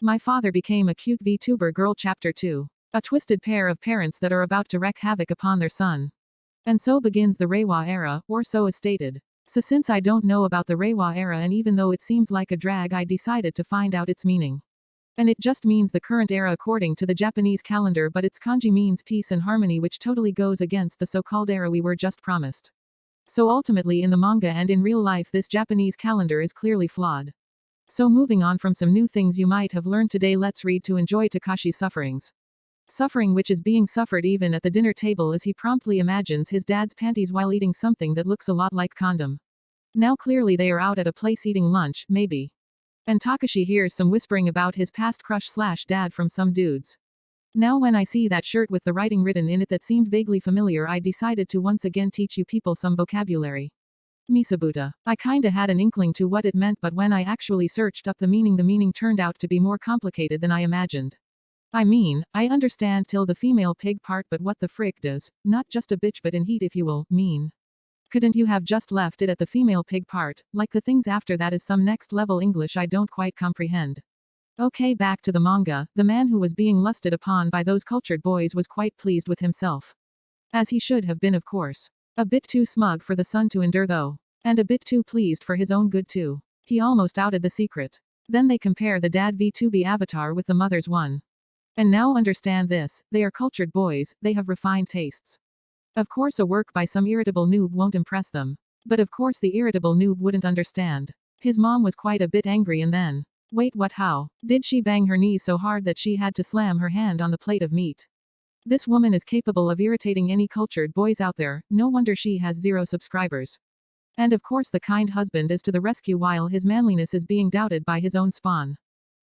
My father became a cute VTuber girl chapter 2. A twisted pair of parents that are about to wreak havoc upon their son. And so begins the Reiwa era, or so is stated. So since I don't know about the Reiwa era and even though it seems like a drag I decided to find out its meaning. And it just means the current era according to the Japanese calendar but its kanji means peace and harmony which totally goes against the so-called era we were just promised. So ultimately in the manga and in real life this Japanese calendar is clearly flawed. So moving on from some new things you might have learned today, let's read to enjoy Takashi's sufferings. Suffering which is being suffered even at the dinner table as he promptly imagines his dad's panties while eating something that looks a lot like condom. Now clearly they are out at a place eating lunch, maybe. And Takashi hears some whispering about his past crush/dad from some dudes. Now when I see that shirt with the writing written in it that seemed vaguely familiar I decided to once again teach you people some vocabulary. Misabuta. I kinda had an inkling to what it meant but when I actually searched up the meaning turned out to be more complicated than I imagined. I mean, I understand till the female pig part but what the frick does, not just a bitch but in heat if you will, mean. Couldn't you have just left it at the female pig part, like the things after that is some next level English I don't quite comprehend. Okay, back to the manga, the man who was being lusted upon by those cultured boys was quite pleased with himself. As he should have been of course. A bit too smug for the son to endure though. And a bit too pleased for his own good too. He almost outed the secret. Then they compare the dad VTuber avatar with the mother's one. And now understand this, they are cultured boys, they have refined tastes. Of course a work by some irritable noob won't impress them. But of course the irritable noob wouldn't understand. His mom was quite a bit angry and then. Wait, what, how? Did she bang her knees so hard that she had to slam her hand on the plate of meat? This woman is capable of irritating any cultured boys out there, no wonder she has 0 subscribers. And of course the kind husband is to the rescue while his manliness is being doubted by his own spawn.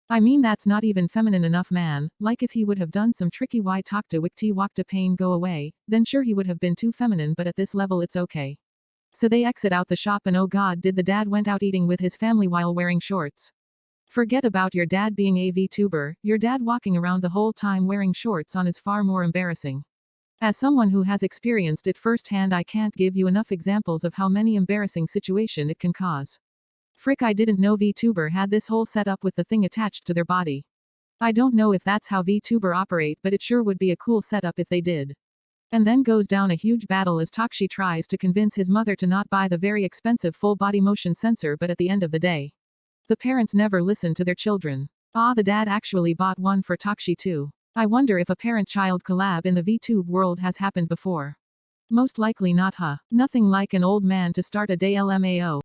I mean that's not even feminine enough man, like if he would have done some tricky why talk to wikti wakta pain go away, then sure he would have been too feminine but at this level it's okay. So they exit out the shop and oh god did the dad went out eating with his family while wearing shorts. Forget about your dad being a VTuber, your dad walking around the whole time wearing shorts on is far more embarrassing. As someone who has experienced it firsthand I can't give you enough examples of how many embarrassing situation it can cause. Frick I didn't know VTuber had this whole setup with the thing attached to their body. I don't know if that's how VTuber operate but it sure would be a cool setup if they did. And then goes down a huge battle as Takashi tries to convince his mother to not buy the very expensive full body motion sensor but at the end of the day. The parents never listen to their children. The dad actually bought one for Takashi too. I wonder if a parent-child collab in the VTube world has happened before. Most likely not huh? Nothing like an old man to start a day LMAO.